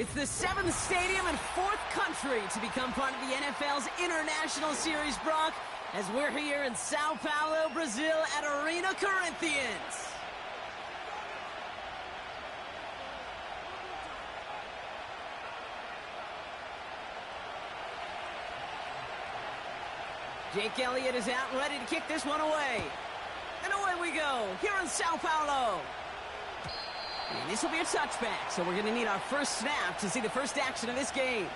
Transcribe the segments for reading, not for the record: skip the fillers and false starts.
It's the 7th stadium and 4th country to become part of the NFL's International Series, Brock, as we're here in Sao Paulo, Brazil at Arena Corinthians. Jake Elliott is out and ready to kick this one away. And away we go, here in Sao Paulo. And this will be a touchback, so we're going to need our first snap to see the first action of this game.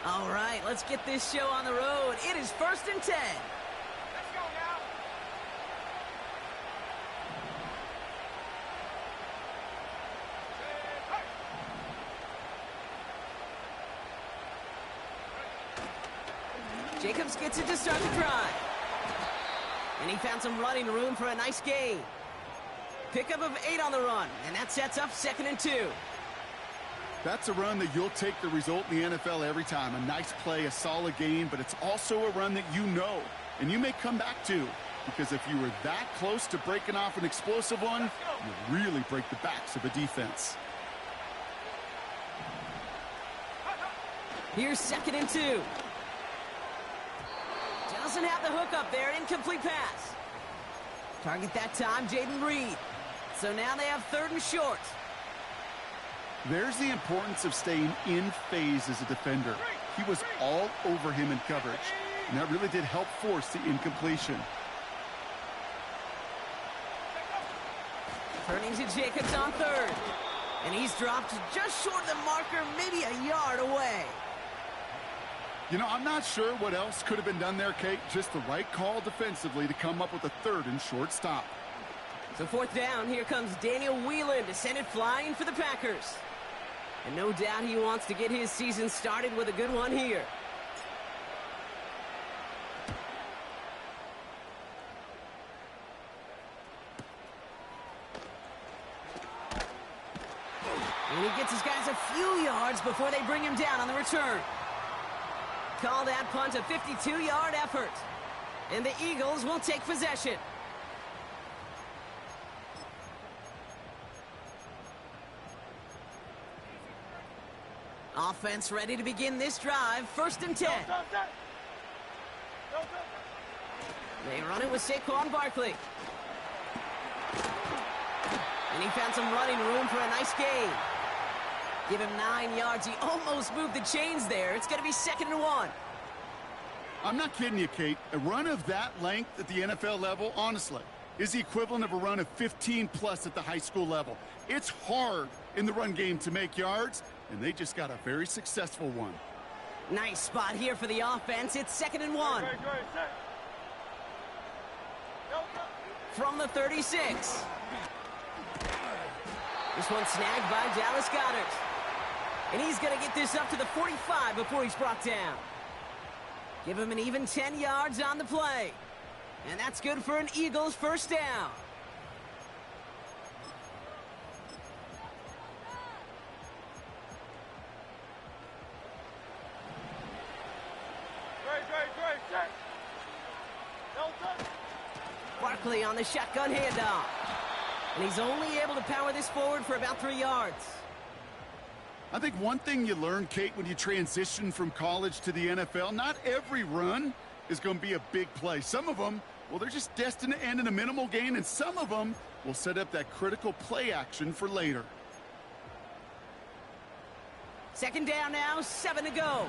All right, let's get this show on the road. It is 1st and 10. Let's go now. Jacobs gets it to start the drive. And he found some running room for a nice gain. Pickup of 8 on the run, and that sets up 2nd and 2. That's a run that you'll take the result in the NFL every time. A nice play, a solid gain, but it's also a run that you know, and you may come back to, because if you were that close to breaking off an explosive one, you really break the backs of a defense. Here's 2nd and 2. Doesn't have the hook up there. Incomplete pass. Target that time, Jaden Reed. So now they have 3rd and short. There's the importance of staying in phase as a defender. He was all over him in coverage, and that really did help force the incompletion. Turning to Jacobs on 3rd. And he's dropped just short of the marker, maybe a yard away. You know, I'm not sure what else could have been done there, Kate. Just the right call defensively to come up with a 3rd and short stop. So 4th down, here comes Daniel Whelan to send it flying for the Packers. And no doubt he wants to get his season started with a good one here. And he gets his guys a few yards before they bring him down on the return. Call that punt a 52-yard effort. And the Eagles will take possession. Offense ready to begin this drive. 1st and 10. They run it with Saquon Barkley. And he found some running room for a nice gain. Give him 9 yards. He almost moved the chains there. It's going to be 2nd and 1. I'm not kidding you, Kate. A run of that length at the NFL level, honestly, is the equivalent of a run of 15-plus at the high school level. It's hard in the run game to make yards, and they just got a very successful one. Nice spot here for the offense. It's 2nd and 1. From the 36. This one snagged by Dallas Goedert. And he's going to get this up to the 45 before he's brought down. Give him an even 10 yards on the play. And that's good for an Eagles 1st down. Barkley on the shotgun handoff. And he's only able to power this forward for about 3 yards. I think one thing you learn, Kate, when you transition from college to the NFL, not every run is going to be a big play. Some of them, well, they're just destined to end in a minimal gain, and some of them will set up that critical play action for later. 2nd down now, 7 to go.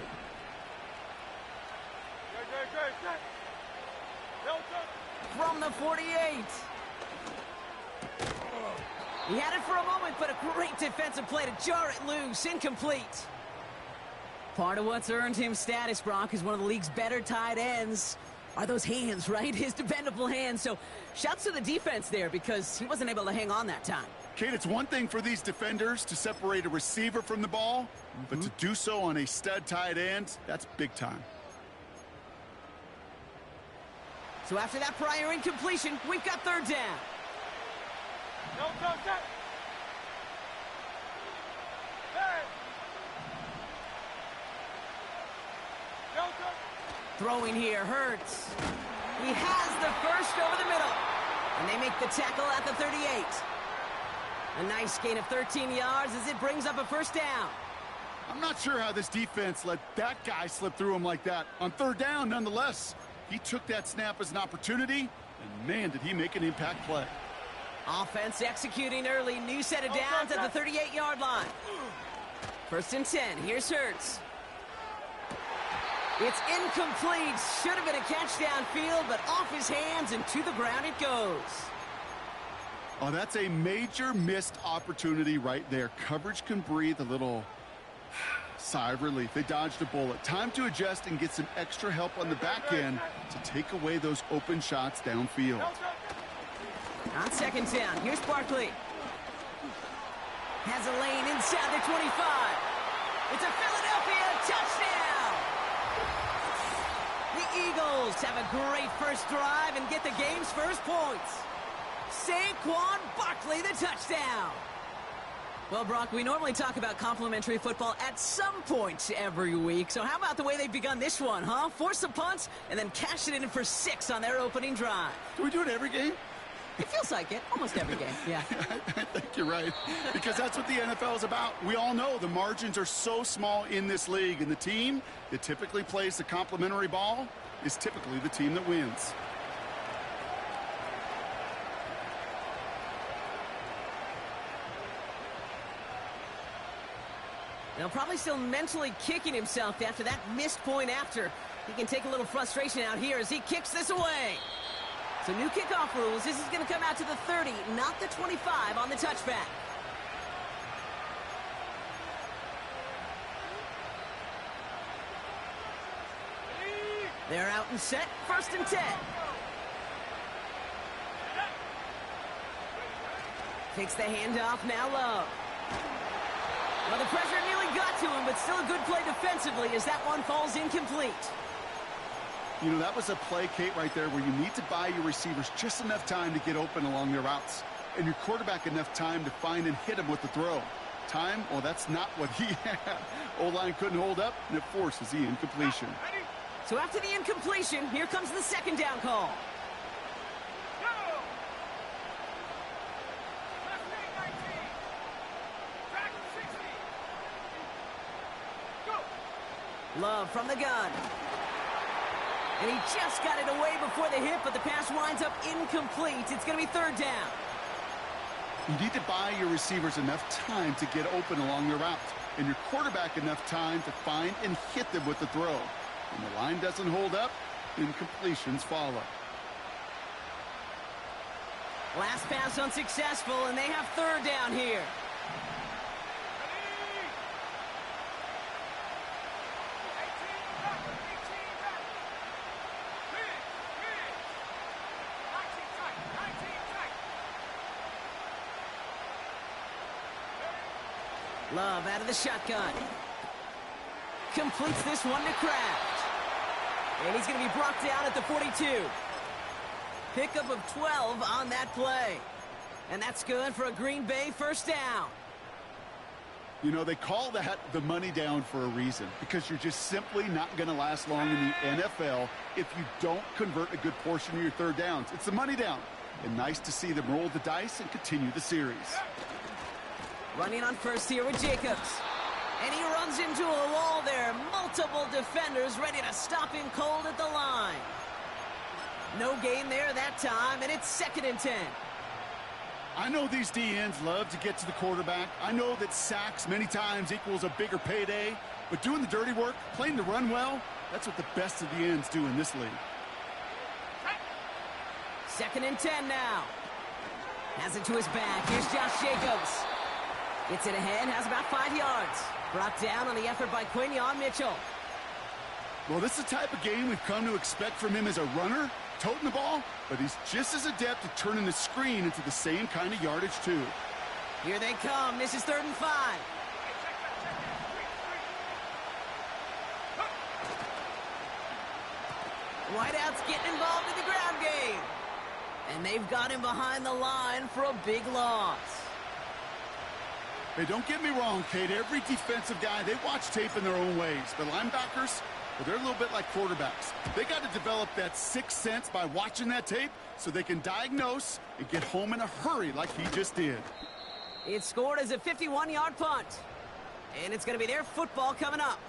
From the 48. He had it for a moment, but a great defensive play to jar it loose. Incomplete. Part of what's earned him status, Brock, is one of the league's better tight ends. Are those hands, right? His dependable hands. So shouts to the defense there because he wasn't able to hang on that time. Kate, it's one thing for these defenders to separate a receiver from the ball, but to do so on a stud tight end, that's big time. So after that prior incompletion, we've got 3rd down. Throwing here hurts. He has the first over the middle. And they make the tackle at the 38. A nice gain of 13 yards as it brings up a first down. I'm not sure how this defense let that guy slip through him like that. On third down, nonetheless, he took that snap as an opportunity, and man, did he make an impact play. Offense executing early. New set of downs at the 38-yard line. First and 10. Here's Hurts. It's incomplete. Should have been a catch downfield, but off his hands and to the ground it goes. Oh, that's a major missed opportunity right there. Coverage can breathe a little sigh of relief. They dodged a bullet. Time to adjust and get some extra help on the back end to take away those open shots downfield. On second down, here's Barkley. Has a lane inside the 25. It's a Philadelphia touchdown! The Eagles have a great first drive and get the game's first points. Saquon Barkley, the touchdown. Well, Brock, we normally talk about complimentary football at some point every week. So how about the way they've begun this one, huh? Force the punts and then cash it in for 6 on their opening drive. Do we do it every game? It feels like it. Almost every game, yeah. I think you're right. Because that's what the NFL is about. We all know the margins are so small in this league. And the team that typically plays the complimentary ball is typically the team that wins. Now, probably still mentally kicking himself after that missed point after. He can take a little frustration out here as he kicks this away. So new kickoff rules. This is going to come out to the 30, not the 25 on the touchback. They're out and set. First and 10. Takes the handoff. Now Love. Well, the pressure nearly got to him, but still a good play defensively as that one falls incomplete. You know, that was a play, Kate, right there where you need to buy your receivers just enough time to get open along their routes. And your quarterback enough time to find and hit him with the throw. Time? Well, that's not what he had. O-line couldn't hold up, and it forces the incompletion. So after the incompletion, here comes the second down call. Love from the gun. And he just got it away before the hit, but the pass winds up incomplete. It's going to be third down. You need to buy your receivers enough time to get open along their route, and your quarterback enough time to find and hit them with the throw. When the line doesn't hold up, incompletions follow. Last pass unsuccessful, and they have third down here. Love out of the shotgun. Completes this one to Kraft. And he's going to be brought down at the 42. Pickup of 12 on that play. And that's good for a Green Bay first down. You know, they call that the money down for a reason, because you're just simply not going to last long in the NFL if you don't convert a good portion of your third downs. It's the money down. And nice to see them roll the dice and continue the series. Running on first here with Jacobs. And he runs into a wall there. Multiple defenders ready to stop him cold at the line. No gain there that time, and it's second and 10. I know these DNs love to get to the quarterback. I know that sacks many times equals a bigger payday. But doing the dirty work, playing the run well, that's what the best of the ends do in this league. Second and 10 now. Has it to his back. Here's Josh Jacobs. Gets it ahead, has about 5 yards. Brought down on the effort by Quinyon Mitchell. Well, this is the type of game we've come to expect from him as a runner, toting the ball, but he's just as adept at turning the screen into the same kind of yardage, too. Here they come. This is 3rd and 5. Whiteout's getting involved in the ground game. And they've got him behind the line for a big loss. Hey, don't get me wrong, Kate. Every defensive guy, they watch tape in their own ways. But linebackers, Well, they're a little bit like quarterbacks. They got to develop that sixth sense by watching that tape so they can diagnose and get home in a hurry like he just did. It's scored as a 51-yard punt. And it's going to be their football coming up.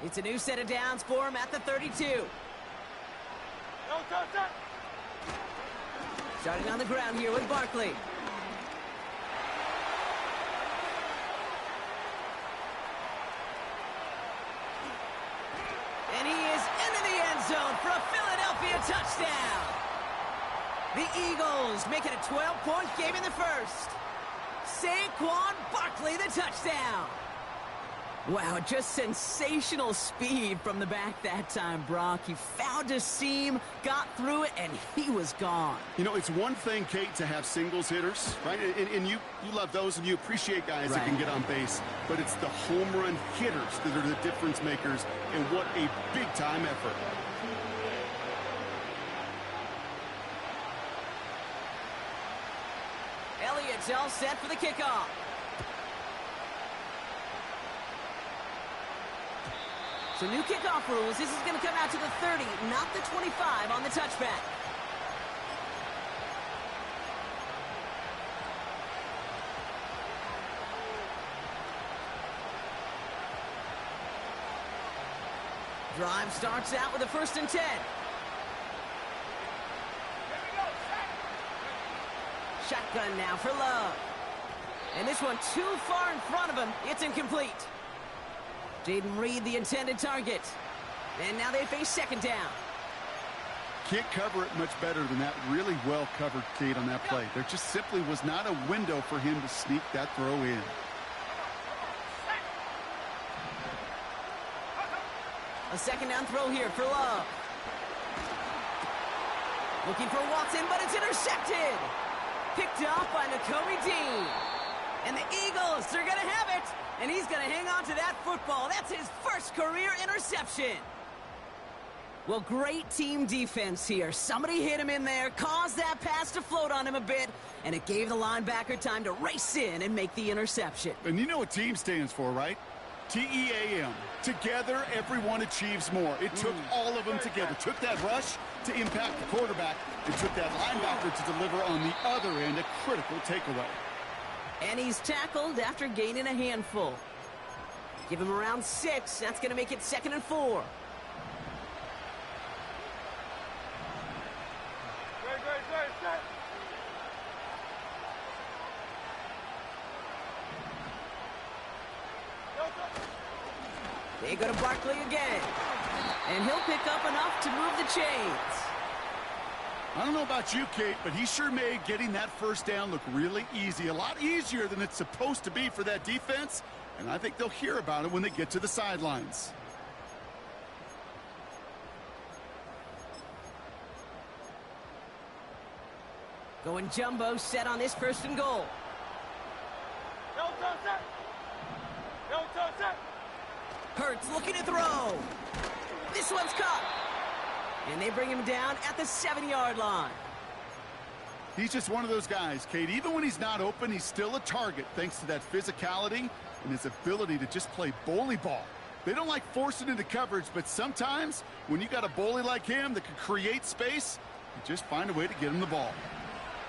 It's a new set of downs for him at the 32. Starting on the ground here with Barkley. And he is into the end zone for a Philadelphia touchdown. The Eagles make it a 12-point game in the first. Saquon Barkley, the touchdown. Wow, just sensational speed from the back that time, Brock. He found a seam, got through it, and he was gone. You know, it's one thing, Kate, to have singles hitters, right? And you love those, and you appreciate guys that can get on base. But it's the home run hitters that are the difference makers, and what a big-time effort. Elliott's all set for the kickoff. So new kickoff rules. This is going to come out to the 30, not the 25 on the touchback. Drive starts out with a 1st and 10. Shotgun now for Love. And this one too far in front of him. It's incomplete. Jaden Reed, the intended target. And now they face 2nd down. Can't cover it much better than that. Really well covered, Kate, on that play. There just simply was not a window for him to sneak that throw in. A 2nd down throw here for Love. Looking for Watson, but it's intercepted. Picked off by Nakobe Dean. And the Eagles, they're going to have it. And he's going to hang on to that football. That's his first career interception. Well, great team defense here. Somebody hit him in there, caused that pass to float on him a bit, and it gave the linebacker time to race in and make the interception. And you know what team stands for, right? T-E-A-M. Together, everyone achieves more. It took all of them together. Took that rush to impact the quarterback. It took that linebacker to deliver on the other end, a critical takeaway. And he's tackled after gaining a handful. Give him around 6. That's going to make it 2nd and 4. They go to Barkley again. And he'll pick up enough to move the chains. I don't know about you, Kate, but he sure made getting that 1st down look really easy. A lot easier than it's supposed to be for that defense. And I think they'll hear about it when they get to the sidelines. Going jumbo set on this 1st and goal. Hurts looking to throw. This one's caught. And they bring him down at the 7-yard line. He's just one of those guys, Kate. Even when he's not open, he's still a target thanks to that physicality and his ability to just play bully ball. They don't like forcing into coverage, but sometimes when you got a bully like him that can create space, you just find a way to get him the ball.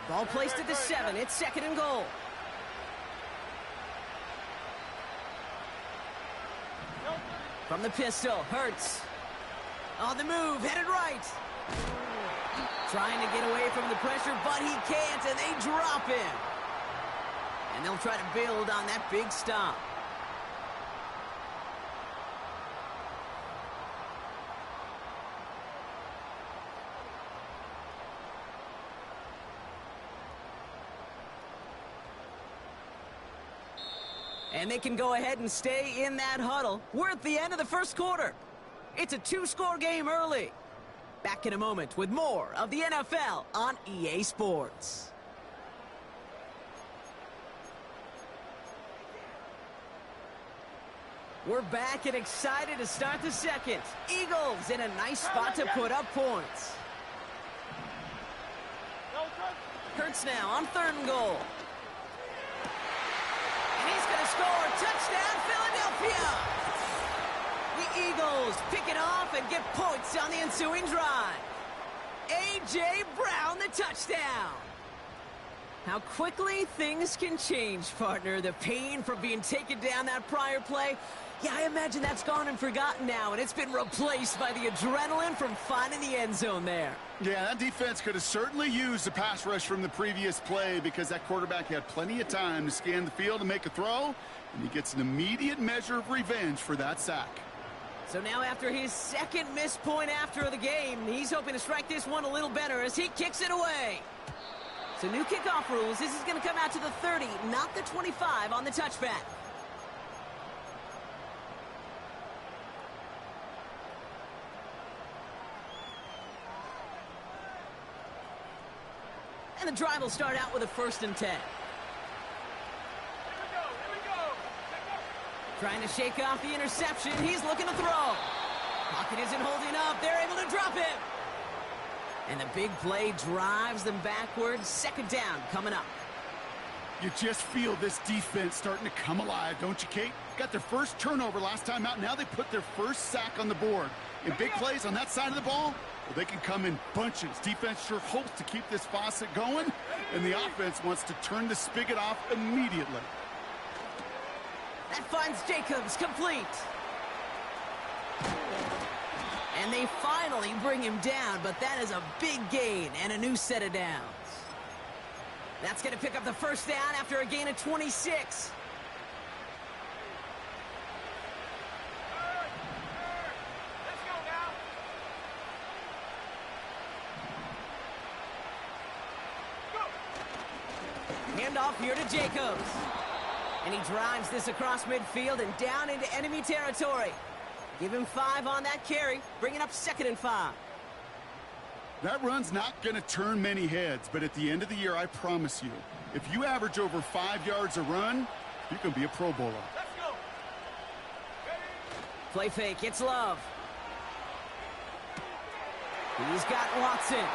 Ball placed at the 7. It's 2nd and goal. From the pistol, Hurts. On the move, headed right. Trying to get away from the pressure, but he can't, and they drop him. And they'll try to build on that big stop. And they can go ahead and stay in that huddle. We're at the end of the 1st quarter. It's a 2-score game early. Back in a moment with more of the NFL on EA Sports. We're back and excited to start the 2nd. Eagles in a nice spot to put up points. Hurts now on 3rd and goal. going to score. Touchdown, Philadelphia! The Eagles pick it off and get points on the ensuing drive. A.J. Brown, the touchdown. How quickly things can change, partner. The pain from being taken down that prior play, yeah, I imagine that's gone and forgotten now, and it's been replaced by the adrenaline from finding the end zone there. Yeah, that defense could have certainly used the pass rush from the previous play because that quarterback had plenty of time to scan the field and make a throw, and he gets an immediate measure of revenge for that sack. So now after his second missed point after the game, he's hoping to strike this one a little better as he kicks it away. So new kickoff rules. This is going to come out to the 30, not the 25 on the touchback. And the drive will start out with a 1st and 10. Here we go. Trying to shake off the interception. He's looking to throw. Pocket isn't holding up. They're able to drop him. And the big play drives them backwards. 2nd down coming up. You just feel this defense starting to come alive, don't you, Kate? Got their first turnover last time out. Now they put their first sack on the board. And big plays on that side of the ball, well, they can come in bunches. Defense sure hopes to keep this faucet going, and the offense wants to turn the spigot off immediately. That finds Jacobs complete. And they finally bring him down, but that is a big gain and a new set of downs. That's going to pick up the 1st down after a gain of 26. Let's go now. Handoff here to Jacobs. And he drives this across midfield and down into enemy territory. Give him 5 on that carry, bringing up 2nd and 5. That run's not going to turn many heads, but at the end of the year, I promise you, if you average over 5 yards a run, you can be a Pro Bowler. Let's go. Play fake, it's Love. He's got Watson.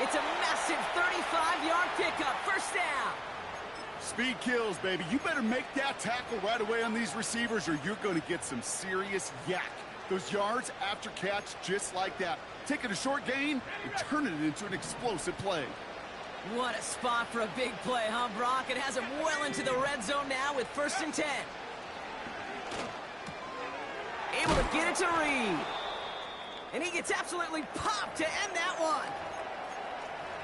It's a massive 35-yard pickup, 1st down. Speed kills, baby. You better make that tackle right away on these receivers or you're going to get some serious yak. Those yards after catch just like that. Taking a short gain and turning it into an explosive play. What a spot for a big play, huh, Brock? It has him well into the red zone now with 1st and 10. Able to get it to Reed. And he gets absolutely popped to end that one.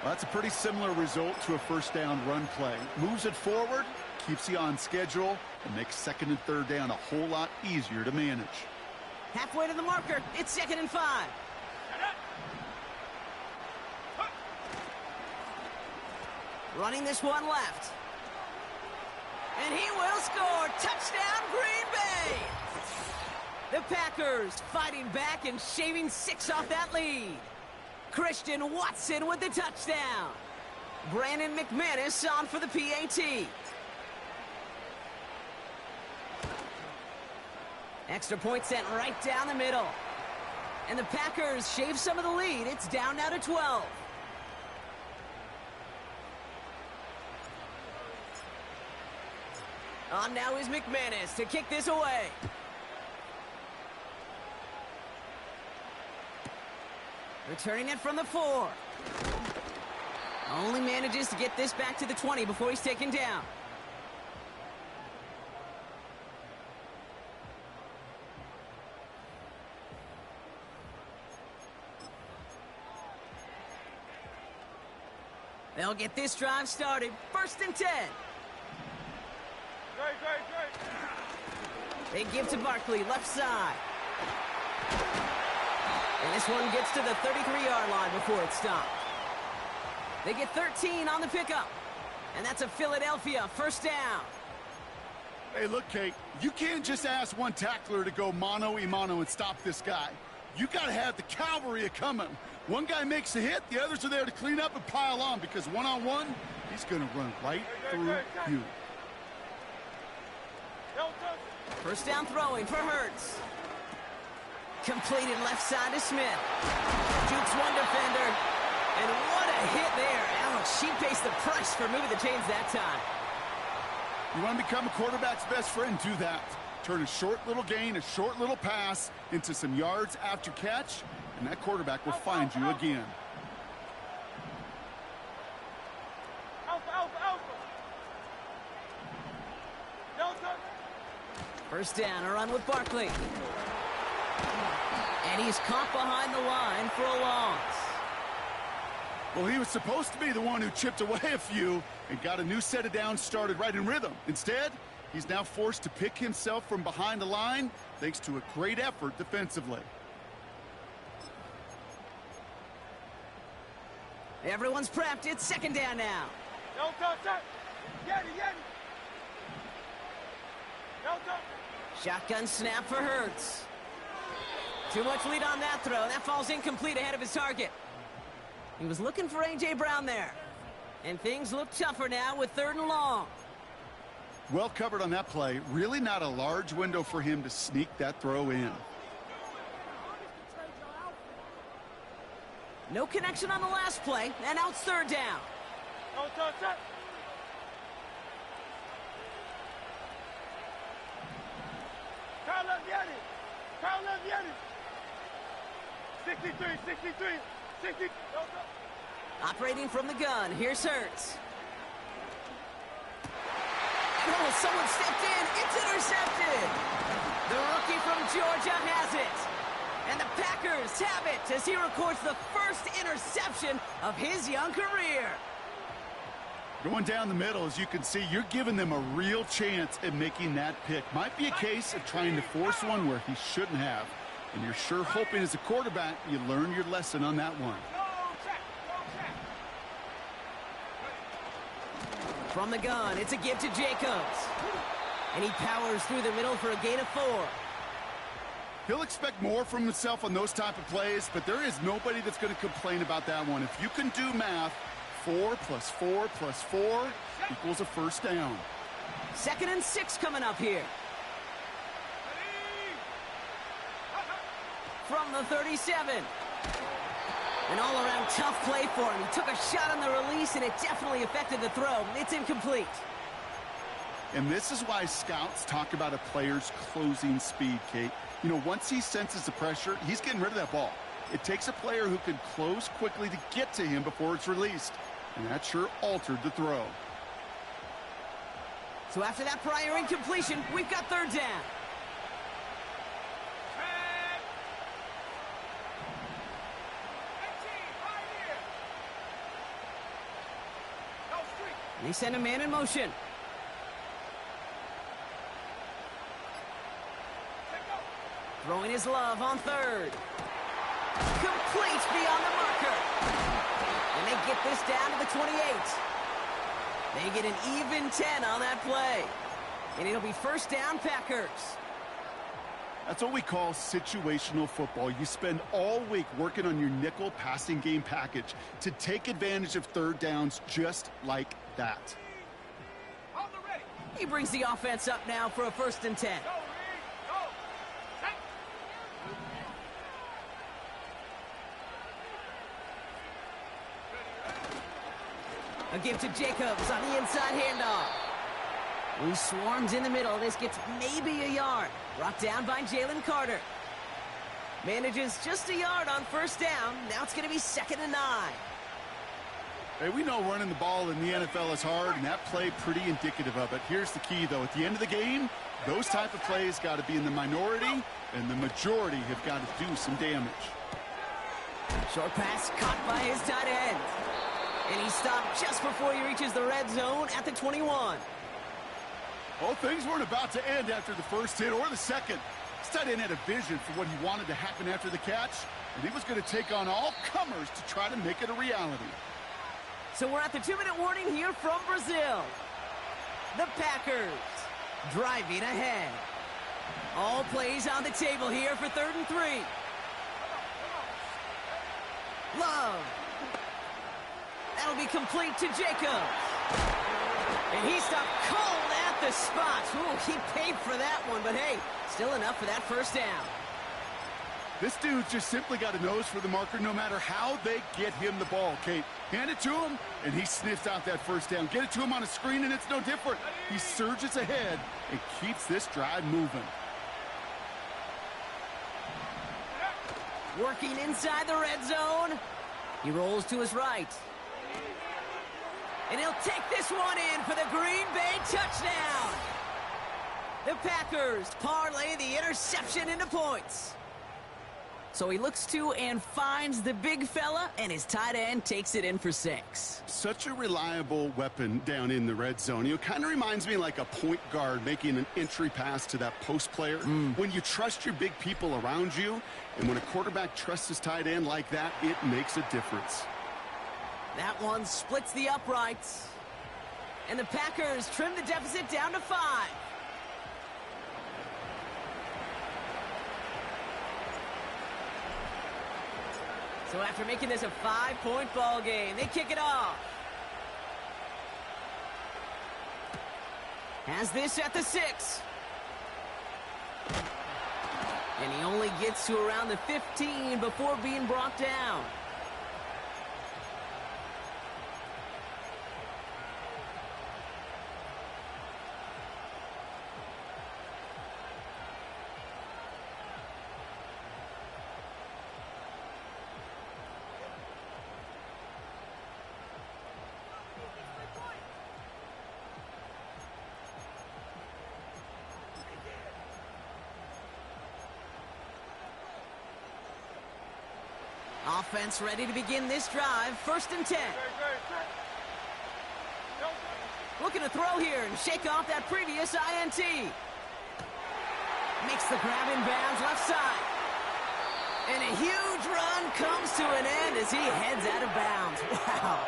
Well, that's a pretty similar result to a 1st down run play. Moves it forward, keeps you on schedule, and makes 2nd and 3rd down a whole lot easier to manage. Halfway to the marker, it's 2nd and 5. Running this one left. And he will score. Touchdown, Green Bay. The Packers fighting back and shaving 6 off that lead. Christian Watson with the touchdown. Brandon McManus on for the PAT. Extra point sent right down the middle. And the Packers shave some of the lead. It's down now to 12. On now is McManus to kick this away. Returning it from the 4. Only manages to get this back to the 20 before he's taken down. They'll get this drive started. 1st and 10. Great. They give to Barkley, left side. And this one gets to the 33-yard line before it's stopped. They get 13 on the pickup. And that's a Philadelphia 1st down. Hey, look, Kate, you can't just ask one tackler to go mano-a-mano and stop this guy. You got to have the cavalry coming. One guy makes a hit, the others are there to clean up and pile on because one-on-one, he's going to run right through you. 1st down throwing for Hurts. Completed left side to Smith. Jukes one defender. And what a hit there. Ouch, she pays the price for moving the chains that time. You want to become a quarterback's best friend, do that. Turn a short little gain, a short little pass into some yards after catch, and that quarterback will find you again. First down, a run with Barkley. And he's caught behind the line for a loss. Well, he was supposed to be the one who chipped away a few and got a new set of downs started right in rhythm. Instead, he's now forced to pick himself from behind the line thanks to a great effort defensively. Everyone's prepped. It's second down now. Shotgun snap for Hurts. Too much lead on that throw. That falls incomplete ahead of his target. He was looking for A.J. Brown there. And things look tougher now with 3rd and long. Well covered on that play. Really not a large window for him to sneak that throw in. No connection on the last play, and now it's 3rd down. Operating from the gun, here's Hurts. Oh, someone stepped in. It's intercepted. The rookie from Georgia has it. And the Packers have it as he records the first interception of his young career. Going down the middle, as you can see, you're giving them a real chance at making that pick. Might be a case of trying to force one where he shouldn't have. And you're sure hoping as a quarterback you learn your lesson on that one. From the gun, it's a give to Jacobs. And he powers through the middle for a gain of 4. He'll expect more from himself on those type of plays, but there is nobody that's going to complain about that one. If you can do math, 4 plus 4 plus 4 equals a first down. 2nd and 6 coming up here. From the 37. An all-around tough play for him. He took a shot on the release, and it definitely affected the throw. It's incomplete. And this is why scouts talk about a player's closing speed, Kate. You know, once he senses the pressure, he's getting rid of that ball. It takes a player who can close quickly to get to him before it's released. And that sure altered the throw. So after that prior incompletion, we've got 3rd down. They send a man in motion. Throwing his love on 3rd. Complete beyond the marker. And they get this down to the 28. They get an even 10 on that play. And it'll be first down Packers. That's what we call situational football. You spend all week working on your nickel passing game package to take advantage of 3rd downs just like that. He brings the offense up now for a 1st and 10. A give to Jacobs on the inside handoff. He swarms in the middle. This gets maybe a yard. Brought down by Jalen Carter. Manages just a yard on 1st down. Now it's going to be 2nd and 9. Hey, we know running the ball in the NFL is hard, and that play pretty indicative of it. Here's the key, though. At the end of the game, those type of plays got to be in the minority, and the majority have got to do some damage. Short pass caught by his tight end. And he stopped just before he reaches the red zone at the 21. Well, things weren't about to end after the first hit or the second. This tight end had a vision for what he wanted to happen after the catch, and he was going to take on all comers to try to make it a reality. So we're at the 2-minute warning here from Brazil. The Packers driving ahead. All plays on the table here for 3rd and 3. Love. That'll be complete to Jacobs. And he stopped cold at the spot. Ooh, he paid for that one, but hey, still enough for that 1st down. This dude's just simply got a nose for the marker no matter how they get him the ball, Kate. Hand it to him, and he sniffs out that first down. Get it to him on a screen, and it's no different. He surges ahead and keeps this drive moving. Working inside the red zone. He rolls to his right. And he'll take this one in for the Green Bay touchdown. The Packers parlay the interception into points. So he looks to and finds the big fella, and his tight end takes it in for 6. Such a reliable weapon down in the red zone. You know, kind of reminds me like a point guard making an entry pass to that post player. When you trust your big people around you, and when a quarterback trusts his tight end like that, it makes a difference. That one splits the uprights. And the Packers trim the deficit down to 5. So after making this a 5-point ball game, they kick it off. Has this at the 6. And he only gets to around the 15 before being brought down. Offense ready to begin this drive. 1st and 10. Looking to throw here and shake off that previous INT. Makes the grab in bounds left side. And a huge run comes to an end as he heads out of bounds. Wow.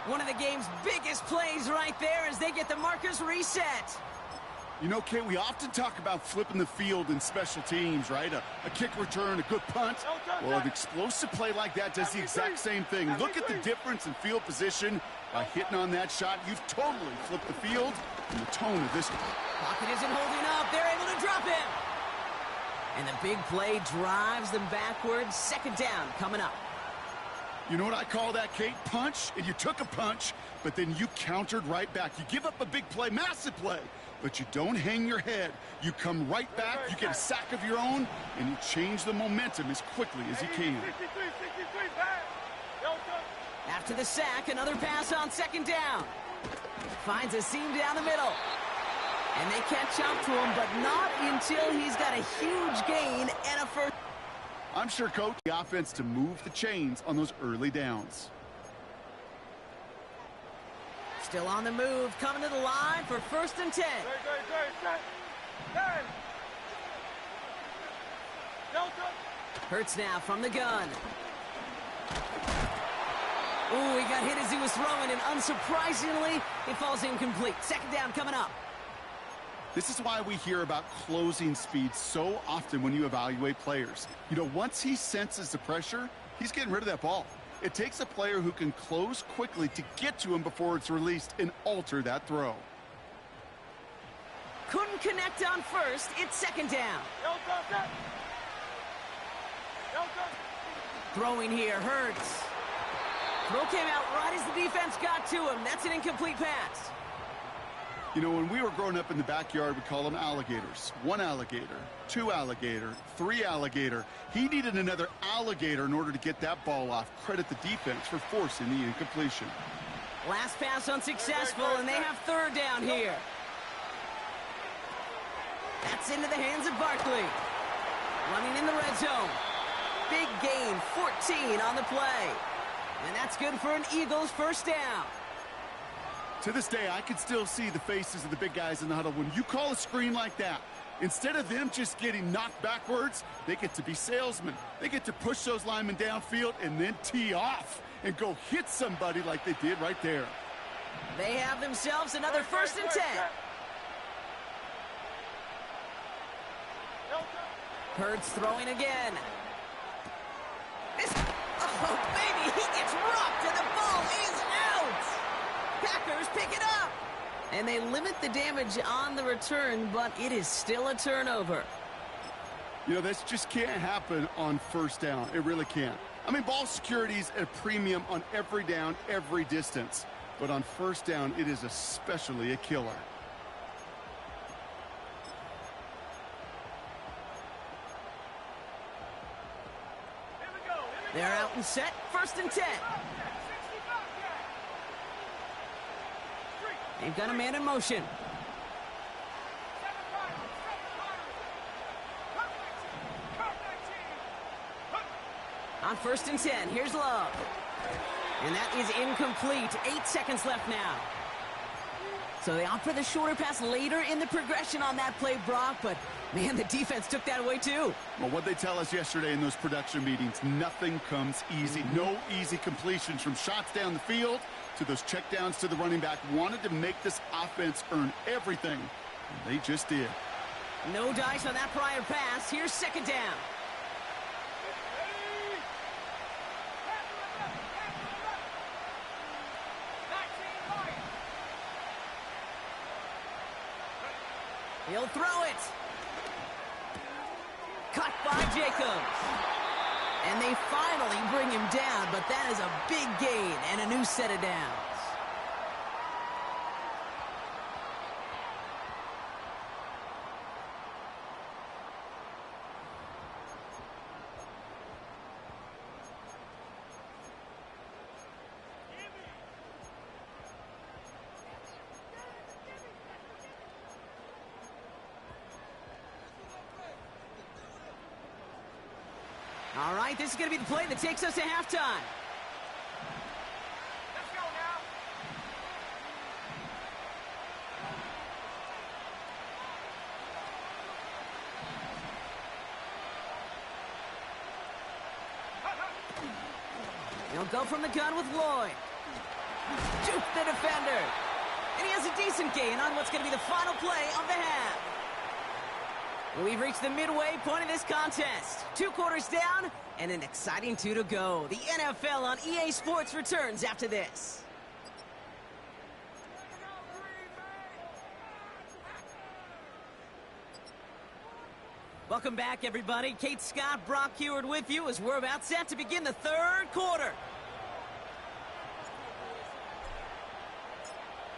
One of the game's biggest plays right there as they get the markers reset. You know, Kate, we often talk about flipping the field in special teams, right? A kick return, a good punt. Well, an explosive play like that does the exact same thing. Look at the difference in field position. By hitting on that shot, you've totally flipped the field and the tone of this one. Pocket isn't holding up. They're able to drop him. And the big play drives them backwards. 2nd down coming up. You know what I call that, Kate? Punch, and you took a punch, but then you countered right back. You give up a big play, massive play, but you don't hang your head. You come right back, you get a sack of your own, and you change the momentum as quickly as you can. After the sack, another pass on 2nd down. Finds a seam down the middle. And they catch up to him, but not until he's got a huge gain and a first. I'm sure coach the offense to move the chains on those early downs. Still on the move, coming to the line for 1st and 10. Hurts now from the gun. Ooh, he got hit as he was throwing, and unsurprisingly, it falls incomplete. 2nd down coming up. This is why we hear about closing speed so often when you evaluate players. You know, once he senses the pressure, he's getting rid of that ball. It takes a player who can close quickly to get to him before it's released and alter that throw. Couldn't connect on 1st. It's 2nd down. Throwing here hurts. Throw came out right as the defense got to him. That's an incomplete pass. You know, when we were growing up in the backyard, we call them alligators. 1 alligator, 2 alligator, 3 alligator. He needed another alligator in order to get that ball off. Credit the defense for forcing the incompletion. Last pass unsuccessful, and they have 3rd down here. That's into the hands of Barkley. Running in the red zone. Big gain, 14 on the play. And that's good for an Eagles 1st down. To this day, I can still see the faces of the big guys in the huddle. When you call a screen like that, instead of them just getting knocked backwards, they get to be salesmen. They get to push those linemen downfield and then tee off and go hit somebody like they did right there. They have themselves another 1st and 10. Hurts throwing again. Oh, baby, he gets rocked and the ball is out. Packers pick it up. And they limit the damage on the return, but it is still a turnover. You know, this just can't happen on 1st down. It really can't. I mean, ball security is at a premium on every down, every distance. But on first down, it is especially a killer. They're out and set. First and 10. They've got a man in motion. On first and 10, here's Love. And that is incomplete. 8 seconds left now. So they opt for the shorter pass later in the progression on that play, Brock, but man, the defense took that away too. Well, what they tell us yesterday in those production meetings, nothing comes easy. No easy completions from shots down the field to those checkdowns to the running back. Wanted to make this offense earn everything, and they just did. No dice on that prior pass. Here's second down. He'll throw it. Cut by Jacobs. And they finally bring him down, but that is a big gain and a new set of downs. All right, this is going to be the play that takes us to halftime. Let's go now. He'll go from the gun with Lloyd. Juke the defender. And he has a decent gain on what's going to be the final play of the half. We've reached the midway point of this contest. 2 quarters down and an exciting 2 to go. The NFL on EA Sports returns after this. Welcome back, everybody. Kate Scott, Brock Heward with you as we're about set to begin the 3rd quarter.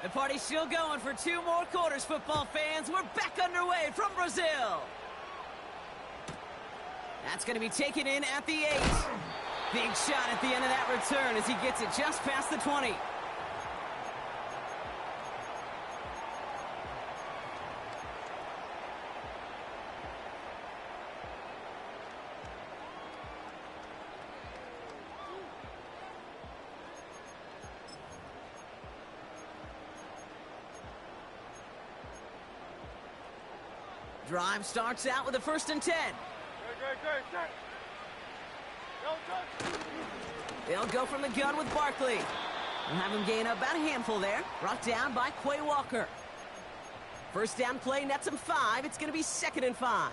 The party's still going for 2 more quarters, football fans. We're back underway from Brazil. That's going to be taken in at the 8. Big shot at the end of that return as he gets it just past the 20. Drive starts out with a 1st and 10. They'll go from the gun with Barkley. We'll have him gain about a handful there. Brought down by Quay Walker. First down play nets him 5. It's going to be 2nd and 5.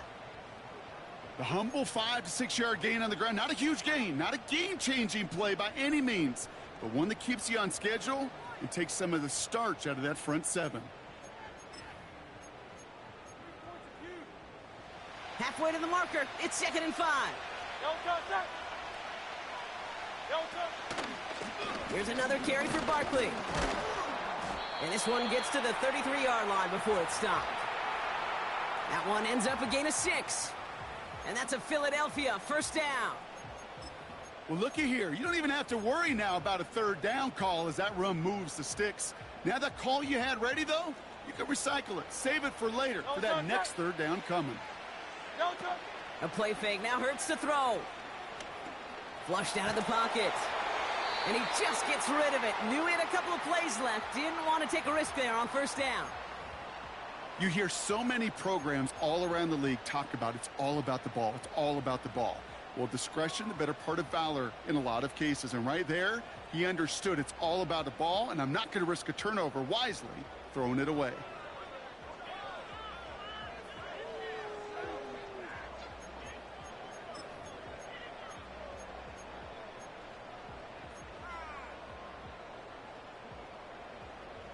The humble 5 to 6 yard gain on the ground. Not a huge gain, not a game-changing play by any means, but one that keeps you on schedule and takes some of the starch out of that front 7. Halfway to the marker. It's 2nd and 5. Here's another carry for Barkley. And this one gets to the 33-yard line before it's stopped. That one ends up a gain of 6. And that's a Philadelphia 1st down. Well, looky here. You don't even have to worry now about a 3rd down call as that run moves the sticks. Now that call you had ready, though, you can recycle it. Save it for later for that next 3rd down coming. A play fake now hurts to throw. Flushed out of the pocket. And he just gets rid of it. Knew he had a couple of plays left. Didn't want to take a risk there on 1st down. You hear so many programs all around the league talk about it's all about the ball. It's all about the ball. Well, discretion, the better part of valor in a lot of cases. And right there, he understood it's all about the ball, and I'm not going to risk a turnover wisely throwing it away.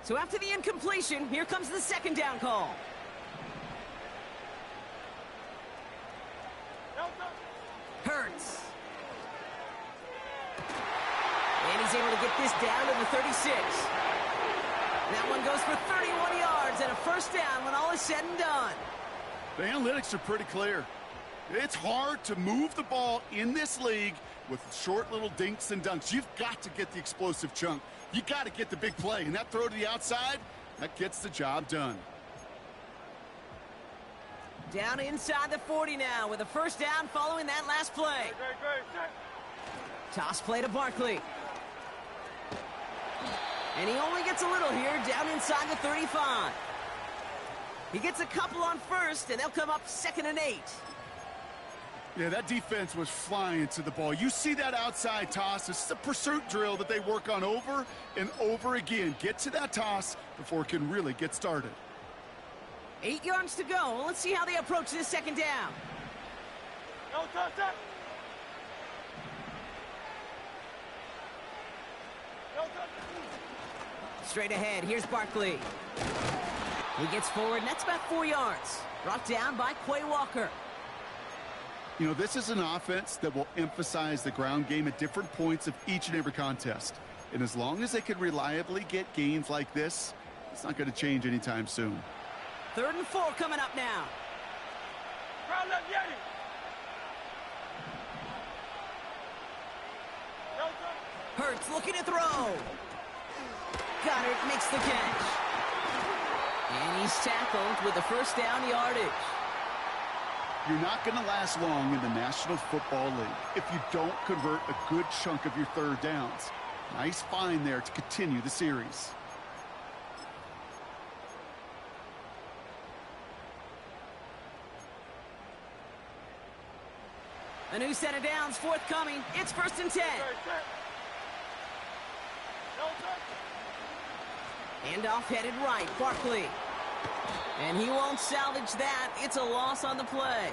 So after the incompletion, here comes the 2nd down call. Hurts. to get this down to the 36. That one goes for 31 yards and a first down when all is said and done. The analytics are pretty clear. It's hard to move the ball in this league with short little dinks and dunks. You've got to get the explosive chunk. You got to get the big play. And that throw to the outside, that gets the job done. Down inside the 40 now with a first down following that last play. Toss play to Barkley. And he only gets a little here, down inside the 35. He gets a couple on first, and they'll come up 2nd and 8. Yeah, that defense was flying to the ball. You see that outside toss. This is a pursuit drill that they work on over and over again. Get to that toss before it can really get started. 8 yards to go. Well, let's see how they approach this second down. No touch that. No touch. Straight ahead, here's Barkley. He gets forward, and that's about 4 yards. Brought down by Quay Walker. You know, this is an offense that will emphasize the ground game at different points of each and every contest. And as long as they can reliably get gains like this, it's not going to change anytime soon. 3rd and 4 coming up now. Ground left, Yeti. No touch. Hurts looking to throw. Goddard makes the catch. And he's tackled with a first down yardage. You're not going to last long in the National Football League if you don't convert a good chunk of your third downs. Nice find there to continue the series. A new set of downs forthcoming. It's 1st and 10. No touch. Handoff headed right. Barkley. And he won't salvage that. It's a loss on the play.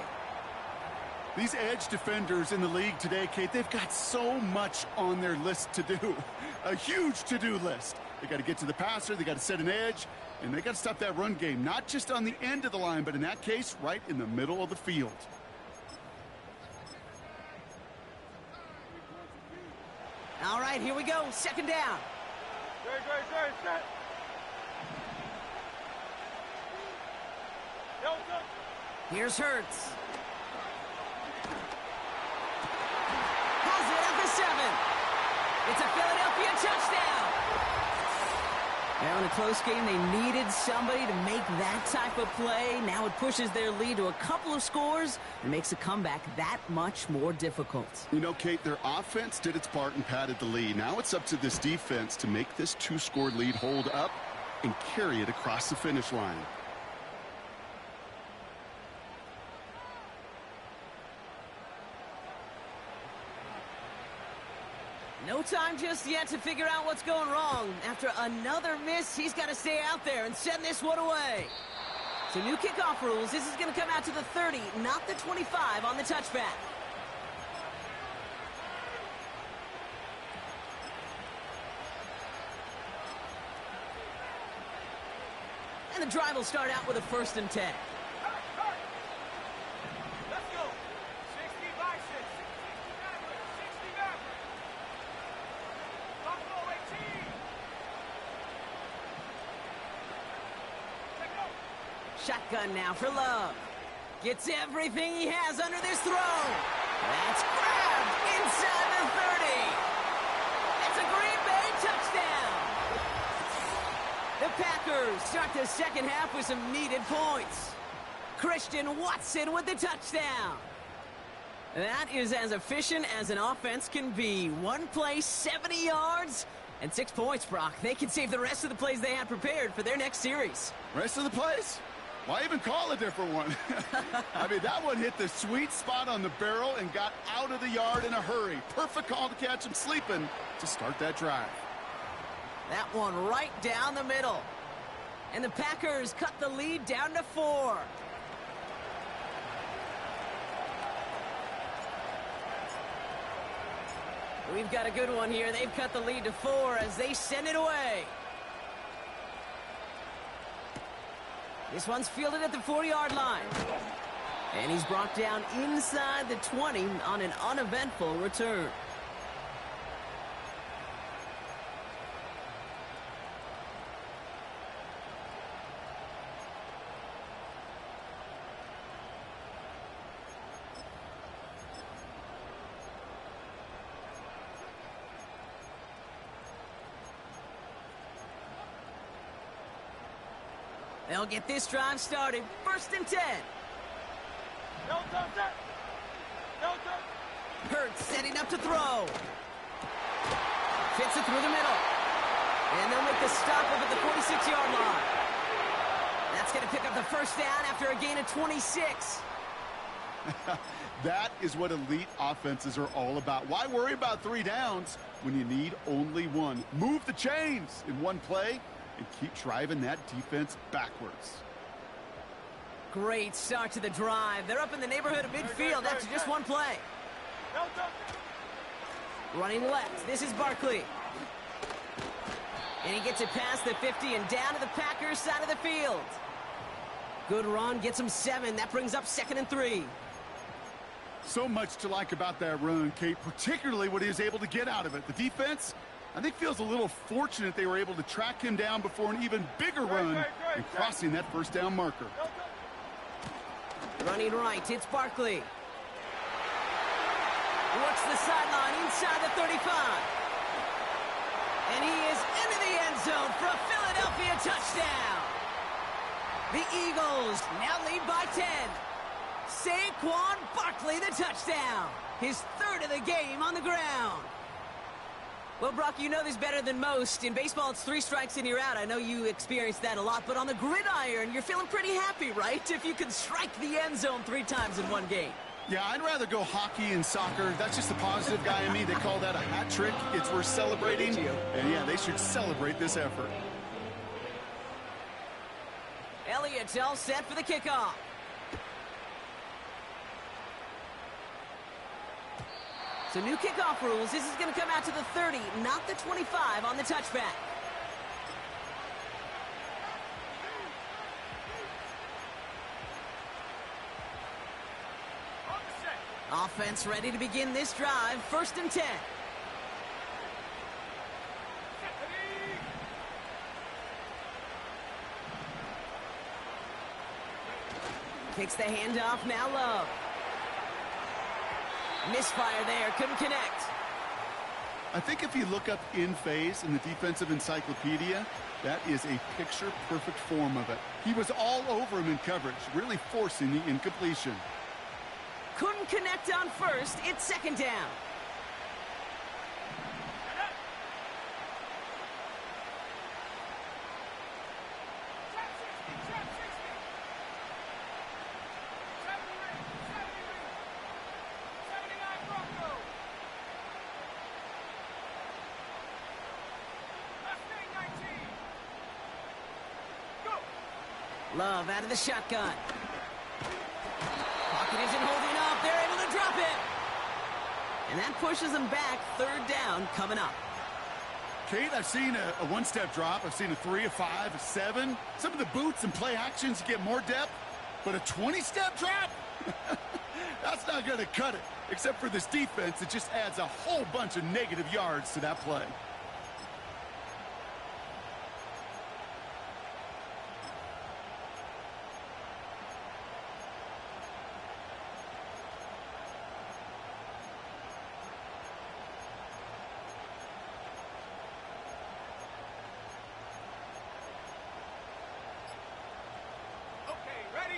These edge defenders in the league today, Kate, they've got so much on their list to do. A huge to-do list. They got to get to the passer, they got to set an edge, and they got to stop that run game. Not just on the end of the line, but in that case, right in the middle of the field. All right, here we go. 2nd down. Set. No touch. Here's Hurts. Has it at the 7. It's a Philadelphia touchdown. Now in a close game, they needed somebody to make that type of play. Now it pushes their lead to a couple of scores and makes a comeback that much more difficult. You know, Kate, their offense did its part and padded the lead. Now it's up to this defense to make this 2-score lead hold up and carry it across the finish line. No time just yet to figure out what's going wrong. After another miss, he's got to stay out there and send this one away. So new kickoff rules. This is going to come out to the 30, not the 25 on the touchback. And the drive will start out with a 1st and 10. Let's go. 60 by 6. 60 backwards. Buffalo 18. Take it over. Shotgun now for Love. Gets everything he has under this throw. That's grabbed inside the 30. It's a Green Bay touchdown. The Packers start the second half with some needed points. Christian Watson with the touchdown. That is as efficient as an offense can be. One play, 70 yards, and 6 points, Brock. They can save the rest of the plays they had prepared for their next series. Rest of the plays? Why even call a different one? I mean, that one hit the sweet spot on the barrel and got out of the yard in a hurry. Perfect call to catch him sleeping to start that drive. That one right down the middle. And the Packers cut the lead down to 4. We've got a good one here. They've cut the lead to 4 as they send it away. This one's fielded at the 40-yard line. And he's brought down inside the 20 on an uneventful return. They'll get this drive started. 1st and 10. No touch that. No touch. Hurts setting up to throw. Fits it through the middle. And they'll make the stop up at the 46-yard line. That's going to pick up the 1st down after a gain of 26. That is what elite offenses are all about. Why worry about 3 downs when you need only 1? Move the chains in one play and keep driving that defense backwards. Great start to the drive. They're up in the neighborhood of midfield after just 1 play. No touch. Running left. This is Barkley. And he gets it past the 50 and down to the Packers side of the field. Good run. Gets him 7. That brings up 2nd and 3. So much to like about that run, Kate, particularly what he was able to get out of it. The defense, I think, feels a little fortunate they were able to track him down before an even bigger run and crossing that 1st down marker. Running right, it's Barkley. Works the sideline inside the 35. And he is into the end zone for a Philadelphia touchdown. The Eagles now lead by 10. Saquon Barkley, the touchdown. His 3rd of the game on the ground. Well, Brock, you know this better than most. In baseball, it's 3 strikes and you're out. I know you experienced that a lot, but on the gridiron, you're feeling pretty happy, right? If you can strike the end zone 3 times in one game. Yeah, I'd rather go hockey and soccer. That's just the positive guy in me. They call that a hat trick. It's worth celebrating. And yeah, they should celebrate this effort. Elliott's all set for the kickoff. So new kickoff rules. This is going to come out to the 30, not the 25 on the touchback. On the set. Offense ready to begin this drive. 1st and 10. Set. Ready. Kicks the handoff. Now Love. Misfire there. Couldn't connect. I think if you look up in phase in the defensive encyclopedia, that is a picture-perfect form of it. He was all over him in coverage, really forcing the incompletion. Couldn't connect on 1st. It's 2nd down. Trap 60. Trap 60. 70 ring. 70 ring. 79 Bronco. Left wing 19. Go. Love out of the shotgun. Pocket isn't holding up. They're able to drop it. And that pushes them back. 3rd down coming up. Kate, I've seen a one-step drop. I've seen a 3, a 5, a 7. Some of the boots and play actions get more depth, but a 20-step drop? That's not going to cut it. Except for this defense, it just adds a whole bunch of negative yards to that play.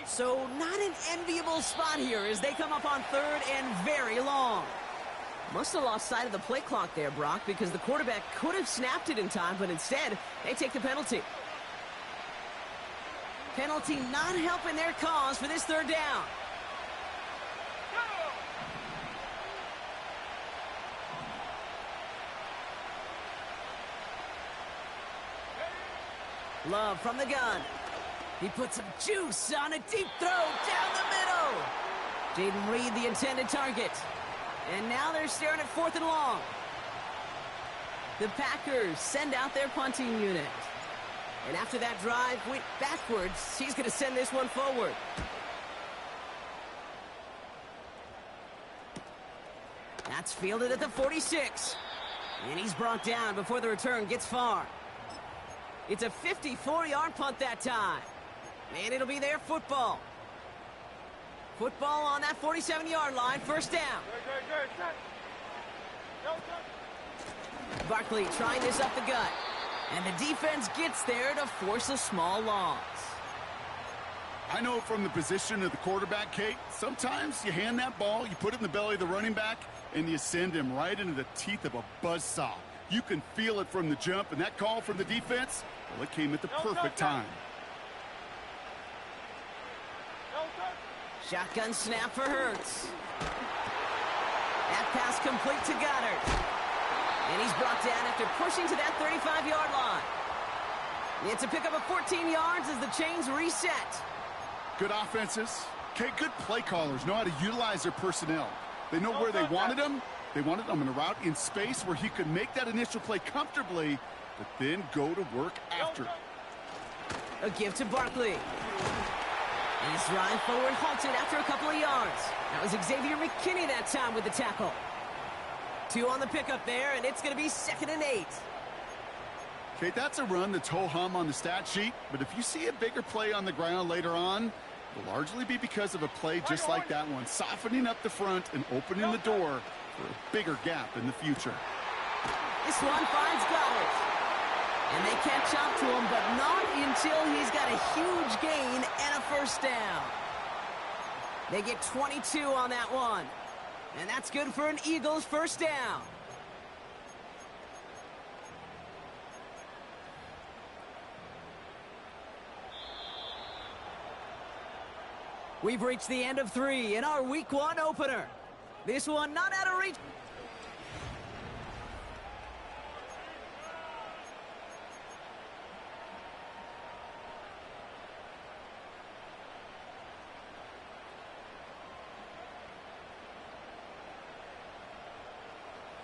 So not an enviable spot here as they come up on 3rd and very long. Must have lost sight of the play clock there, Brock, because the quarterback could have snapped it in time, but instead they take the penalty. Penalty not helping their cause for this 3rd down. Love from the gun. He puts some juice on a deep throw down the middle. Didn't read the intended target. And now they're staring at 4th and long. The Packers send out their punting unit. And after that drive went backwards, he's going to send this one forward. That's fielded at the 46. And he's brought down before the return gets far. It's a 54-yard punt that time. And it'll be their football. Football on that 47-yard line, 1st down. Barkley trying this up the gut. And the defense gets there to force a small loss. I know from the position of the quarterback, Kate, sometimes you hand that ball, you put it in the belly of the running back, and you send him right into the teeth of a buzzsaw. You can feel it from the jump, and that call from the defense, well, it came at the perfect time. Shotgun snap for Hurts. That pass complete to Goddard. And he's brought down after pushing to that 35-yard line. It's a pickup of 14 yards as the chains reset. Good offenses. Okay, good play callers know how to utilize their personnel. They know where they wanted him. They wanted him in a route in space where he could make that initial play comfortably, but then go to work after. A give to Barkley. His drive forward halted after a couple of yards. That was Xavier McKinney that time with the tackle. 2 on the pickup there, and it's going to be 2nd and 8. Okay, that's a run that's ho-hum on the stat sheet, but if you see a bigger play on the ground later on, it'll largely be because of a play just like that one, softening up the front and opening the door for a bigger gap in the future. This one finds Goddard. And they catch up to him, but not until he's got a huge gain and a first down. They get 22 on that one. And that's good for an Eagles first down. We've reached the end of 3 in our Week 1 opener. This one not out of reach.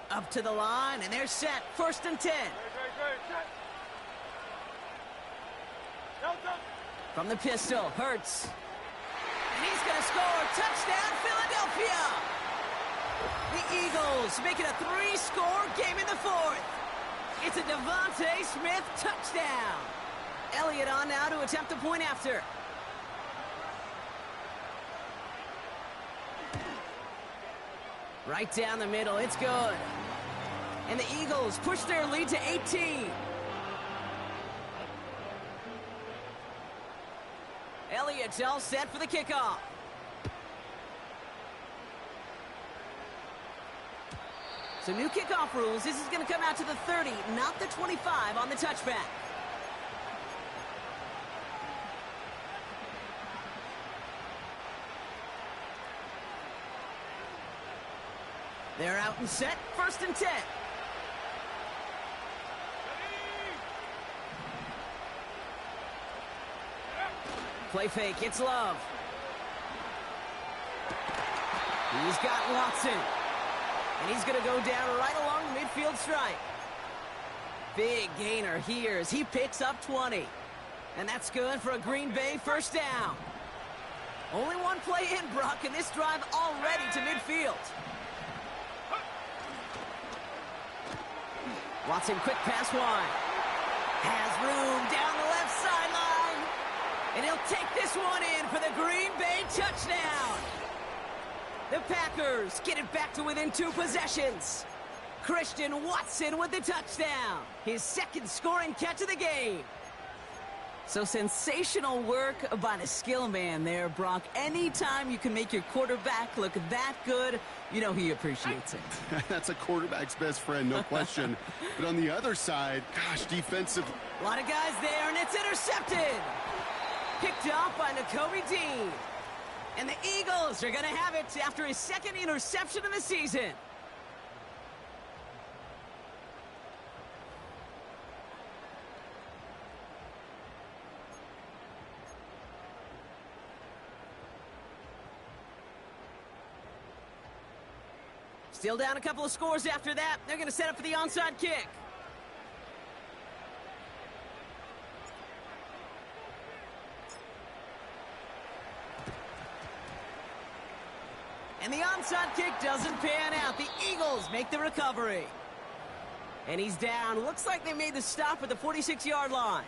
Up to the line, and they're set. 1st and 10. From the pistol, Hurts. And he's going to score. Touchdown, Philadelphia! The Eagles make it a 3-score game in the 4th. It's a Devontae Smith touchdown. Elliott on now to attempt a point after. Right down the middle, it's good. And the Eagles push their lead to 18. Elliott's all set for the kickoff. So new kickoff rules. This is going to come out to the 30, not the 25 on the touchback. They're out and set. 1st and 10. Play fake. It's Love. He's got Watson. And he's going to go down right along the midfield stripe. Big gainer here as he picks up 20. And that's good for a Green Bay first down. Only one play in, Brock, and this drive already to midfield. Watson, quick pass wide. Has room down the left sideline. And he'll take this one in for the Green Bay touchdown. The Packers get it back to within 2 possessions. Christian Watson with the touchdown. His 2nd scoring catch of the game. So sensational work by the skill man there, Brock. Anytime you can make your quarterback look that good, you know he appreciates it. That's a quarterback's best friend, no question. But on the other side, gosh, defensive. A lot of guys there, and it's intercepted. Picked up by Nakobe Dean. And the Eagles are going to have it after his 2nd interception of the season. Still down a couple of scores after that. They're going to set up for the onside kick. And the onside kick doesn't pan out. The Eagles make the recovery. And he's down. Looks like they made the stop at the 46-yard line.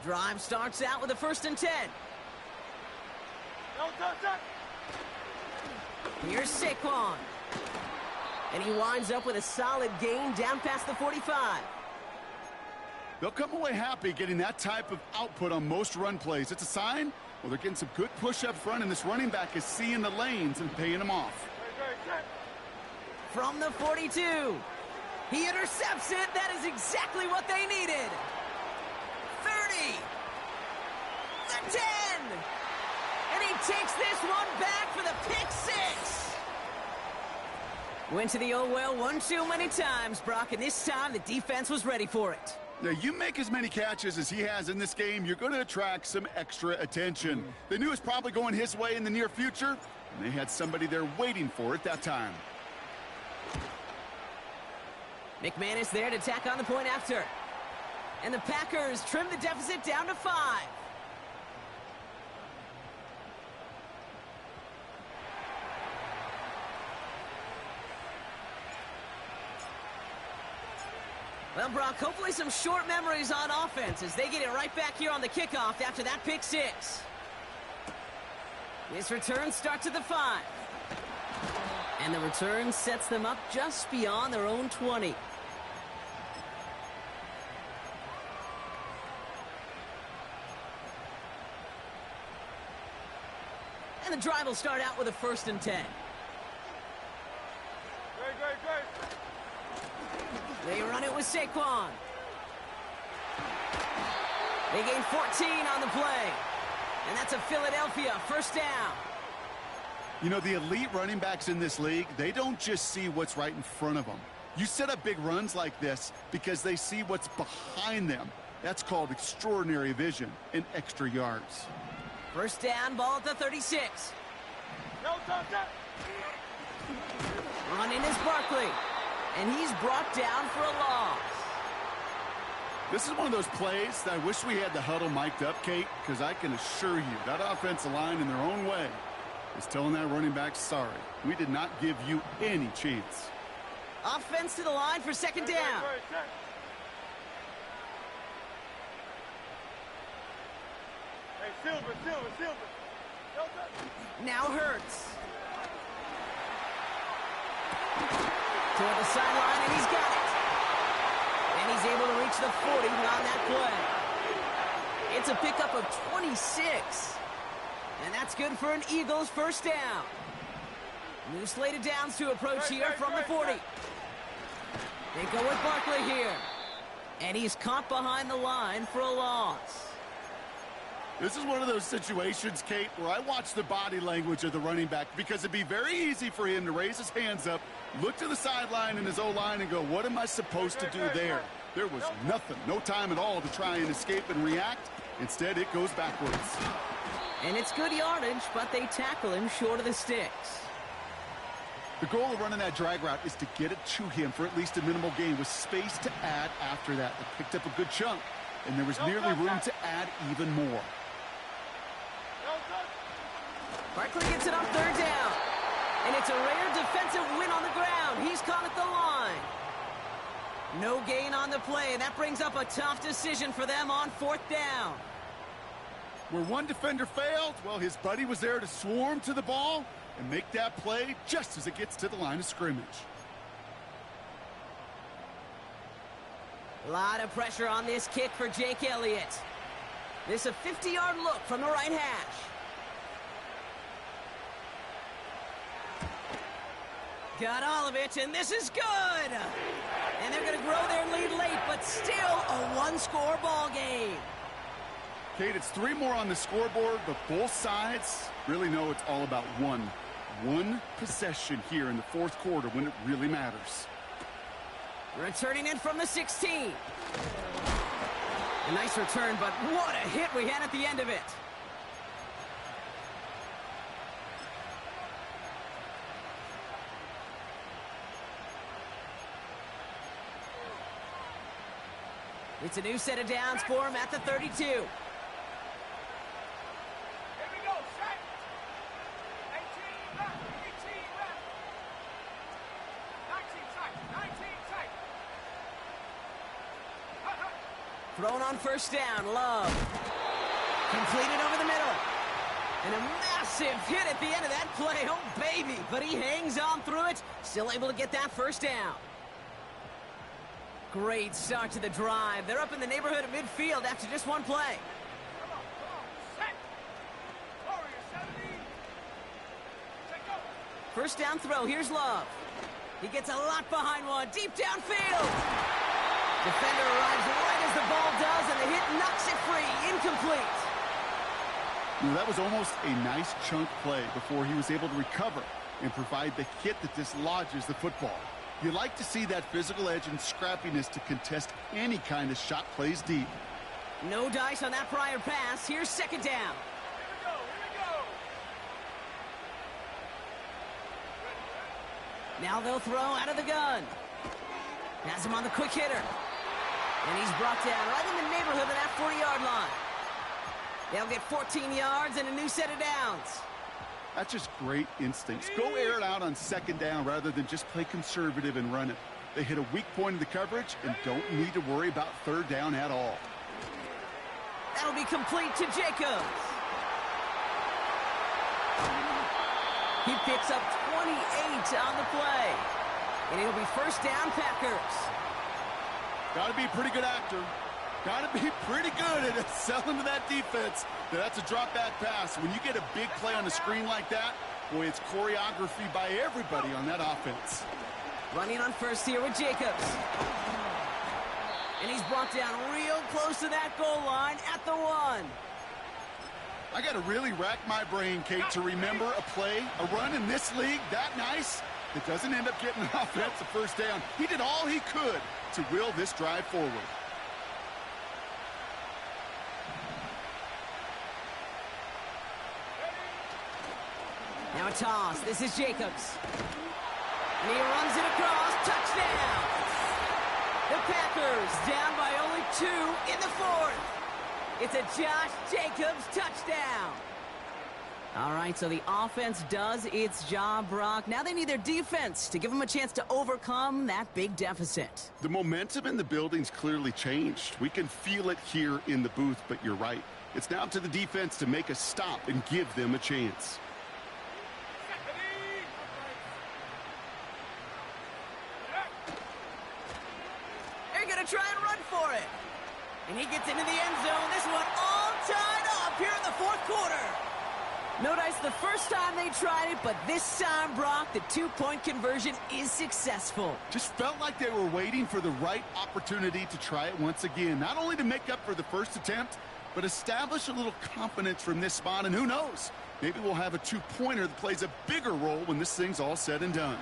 Drive starts out with a 1st and 10. Here's Saquon. And he winds up with a solid gain down past the 45. They'll come away happy getting that type of output on most run plays. It's a sign, well, they're getting some good push up front, and this running back is seeing the lanes and paying them off. From the 42. He intercepts it. That is exactly what they needed. 30. The 10. And he takes this one back for the pick six. Went to the oh well one too many times, Brock, and this time the defense was ready for it. Now, you make as many catches as he has in this game, you're going to attract some extra attention. They knew it was probably going his way in the near future, and they had somebody there waiting for it that time. McManus there to tack on the point after. And the Packers trim the deficit down to 5. Well, Brock, hopefully some short memories on offense as they get it right back here on the kickoff after that pick six. This return starts at the 5. And the return sets them up just beyond their own 20. And the drive will start out with a 1st and 10. Great. They run it with Saquon. They gain 14 on the play. And that's a Philadelphia 1st down. You know, the elite running backs in this league, they don't just see what's right in front of them. You set up big runs like this because they see what's behind them. That's called extraordinary vision and extra yards. 1st down, ball at the 36. Running is Barkley. And he's brought down for a loss. This is one of those plays that I wish we had the huddle mic'd up, Kate, because I can assure you that offensive line in their own way is telling that running back, sorry, we did not give you any chance. Offense to the line for 2nd down. Hey, Silver. Now Hurts. Toward the sideline, and he's got it. And he's able to reach the 40 on that play. It's a pickup of 26. And that's good for an Eagles 1st down. New slate of downs to approach here from the 40. They go with Barkley here. And he's caught behind the line for a loss. This is one of those situations, Kate, where I watch the body language of the running back because it'd be very easy for him to raise his hands up, look to the sideline in his O-line and go, what am I supposed to do there? There was nothing, no time at all to try and escape and react. Instead, it goes backwards. And it's good yardage, but they tackle him short of the sticks. The goal of running that drag route is to get it to him for at least a minimal gain with space to add after that. They picked up a good chunk, and there was nearly room to add even more. Barkley gets it on 3rd down. And it's a rare defensive win on the ground. He's caught at the line. No gain on the play, and that brings up a tough decision for them on 4th down. Where one defender failed, well, his buddy was there to swarm to the ball and make that play just as it gets to the line of scrimmage. A lot of pressure on this kick for Jake Elliott. This a 50-yard look from the right hash. Got all of it, and this is good! And they're going to grow their lead late, but still a one-score ball game. Kate, it's 3 more on the scoreboard, but both sides really know it's all about one possession here in the 4th quarter when it really matters. Returning in from the 16. A nice return, but what a hit we had at the end of it. It's a new set of downs for him at the 32. Here we go, set. 18 left, 18 left. 19 tight. Thrown on 1st down, Love. Completed over the middle. And a massive hit at the end of that play. Oh, baby. But he hangs on through it. Still able to get that 1st down. Great start to the drive. They're up in the neighborhood of midfield after just one play. Come on, set. Warrior 70. Set, go. First down throw, here's Love. He gets a lot behind one, deep downfield. Defender arrives right as the ball does, and the hit knocks it free, incomplete. That was almost a nice chunk play before he was able to recover and provide the hit that dislodges the football. You like to see that physical edge and scrappiness to contest any kind of shot plays deep. No dice on that prior pass. Here's second down. Here we go. Now they'll throw out of the gun. Has him on the quick hitter. And he's brought down right in the neighborhood of that 40-yard line. They'll get 14 yards and a new set of downs. That's just great instincts. Go air it out on second down rather than just play conservative and run it. They hit a weak point in the coverage and don't need to worry about third down at all. That'll be complete to Jacobs. He picks up 28 on the play. And it'll be first down, Packers. Got to be a pretty good actor. Got to be pretty good at selling to that defense. That's a drop back pass. When you get a big play on the screen like that, boy, it's choreography by everybody on that offense. Running on first here with Jacobs. And he's brought down real close to that goal line at the 1. I got to really rack my brain, Kate, to remember a play, a run in this league that nice that doesn't end up getting an offensive first down. He did all he could to will this drive forward. Now a toss. This is Jacobs. And he runs it across. Touchdown! The Packers down by only 2 in the 4th. It's a Josh Jacobs touchdown. All right, so the offense does its job, Brock. Now they need their defense to give them a chance to overcome that big deficit. The momentum in the building's clearly changed. We can feel it here in the booth, but you're right. It's now to the defense to make a stop and give them a chance. They're going to try and run for it. And he gets into the end zone. This one all tied up here in the 4th quarter. Notice the first time they tried it, but this time, Brock, the 2-point conversion is successful. Just felt like they were waiting for the right opportunity to try it once again. Not only to make up for the first attempt, but establish a little confidence from this spot. And who knows, maybe we'll have a 2-pointer that plays a bigger role when this thing's all said and done.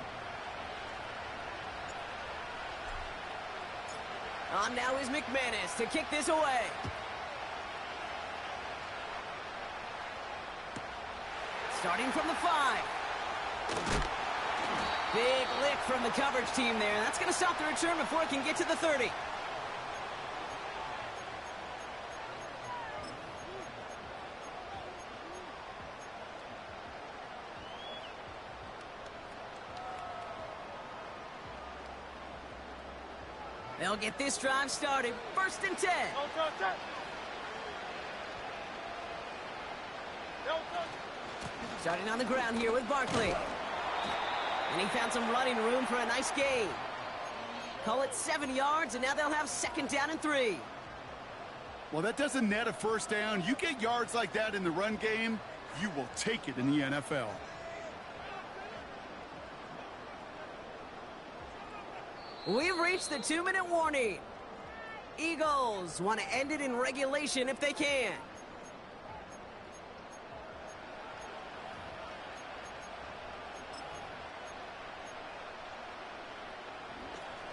On now is McManus to kick this away. Starting from the 5. Big lick from the coverage team there. That's going to stop the return before it can get to the 30. They'll get this drive started. 1st and 10. Starting on the ground here with Barkley. And he found some running room for a nice gain. Call it 7 yards, and now they'll have 2nd down and 3. Well, that doesn't net a first down. You get yards like that in the run game, you will take it in the NFL. We've reached the 2-minute warning. Eagles want to end it in regulation if they can.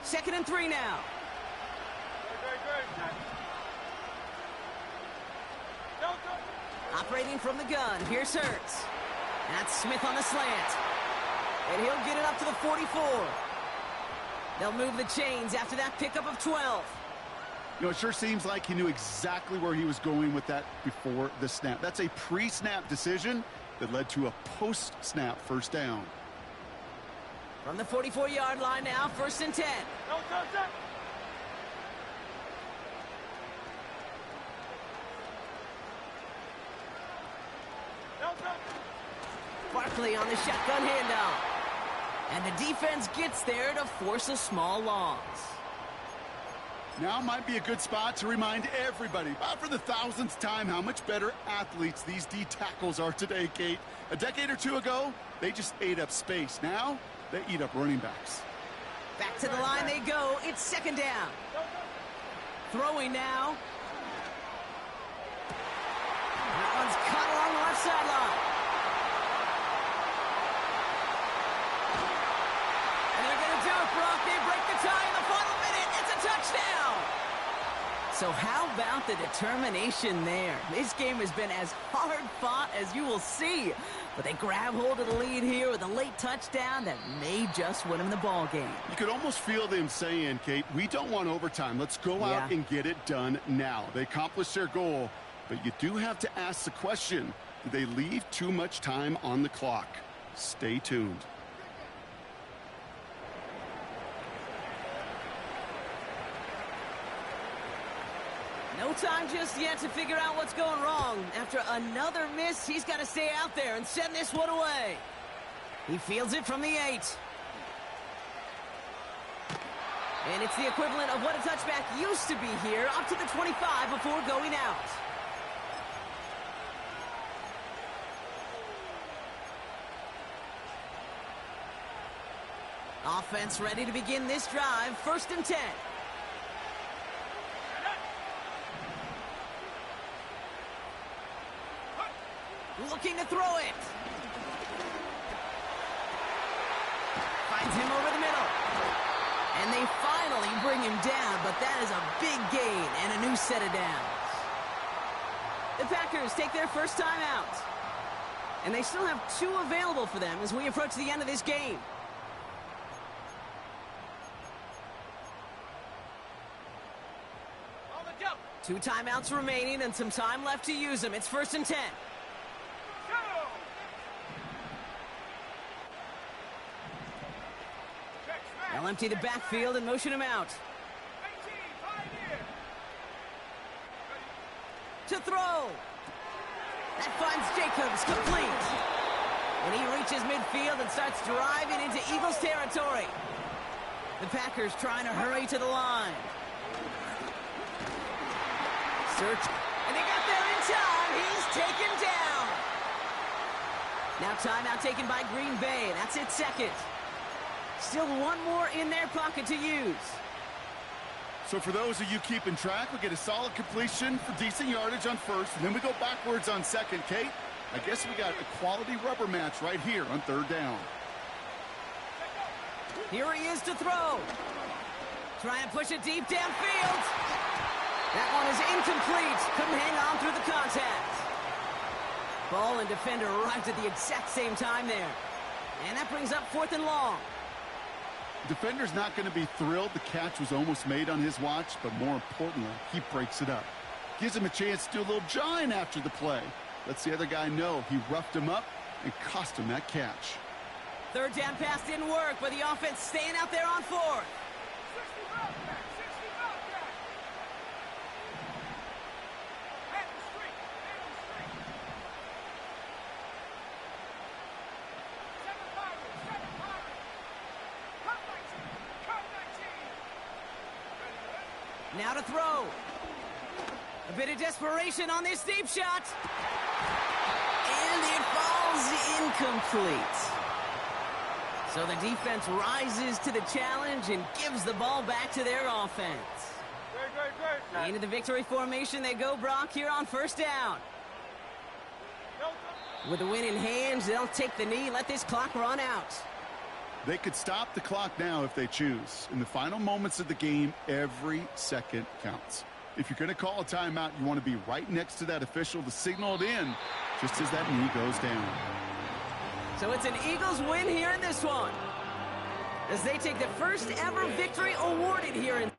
Second and 3 now. Operating from the gun, here's Hurts. That's Smith on the slant. And he'll get it up to the 44. They'll move the chains after that pickup of 12. You know, it sure seems like he knew exactly where he was going with that before the snap. That's a pre-snap decision that led to a post-snap first down. From the 44-yard line now, 1st and 10. Barkley on the shotgun handoff. And the defense gets there to force a small loss. Now might be a good spot to remind everybody, about for the thousandth time, how much better athletes these D tackles are today, Kate. A decade or two ago, they just ate up space. Now, they eat up running backs. Back to the line they go. It's second down. Throwing now. That one's cut along the left sideline. And they're going to do it, Brock. They break the tie in the final minute. It's a touchdown. So how about the determination there? This game has been as hard fought as you will see. But they grab hold of the lead here with a late touchdown that may just win them the ball game. You could almost feel them saying, Kate, we don't want overtime. Let's go out and get it done now. They accomplished their goal, but you do have to ask the question, did they leave too much time on the clock? Stay tuned. No time just yet to figure out what's going wrong. After another miss, he's got to stay out there and send this one away. He fields it from the 8. And it's the equivalent of what a touchback used to be here, up to the 25 before going out. Offense ready to begin this drive, 1st and 10. Looking to throw it. Finds him over the middle. And they finally bring him down, but that is a big gain and a new set of downs. The Packers take their first time out. And they still have 2 available for them as we approach the end of this game. On the jump. 2 timeouts remaining and some time left to use them. It's 1st and 10. They'll empty the backfield and motion him out. 18, To throw. That finds Jacobs complete. And he reaches midfield and starts driving into Eagles territory. The Packers trying to hurry to the line. Search. And they got there in time. He's taken down. Now timeout taken by Green Bay. That's its 2nd. Still 1 more in their pocket to use. So for those of you keeping track, we get a solid completion for decent yardage on 1st, and then we go backwards on 2nd, Kate. I guess we got a quality rubber match right here on 3rd down. Here he is to throw. Trying to push it deep downfield. That one is incomplete. Couldn't hang on through the contact. Ball and defender arrived at the exact same time there. And that brings up 4th and long. Defender's not going to be thrilled the catch was almost made on his watch, but more importantly, he breaks it up. Gives him a chance to do a little jawing after the play. Lets the other guy know he roughed him up and cost him that catch. 3rd down pass didn't work, but the offense staying out there on 4th. 60 back. Head the street. Now to throw. A bit of desperation on this deep shot. And it falls incomplete. So the defense rises to the challenge and gives the ball back to their offense. Great. Into the victory formation they go, Brock, here on 1st down. With the win in hand, they'll take the knee, let this clock run out. They could stop the clock now if they choose. In the final moments of the game, every second counts. If you're going to call a timeout, you want to be right next to that official to signal it in just as that knee goes down. So it's an Eagles win here in this one, as they take the first ever victory awarded here in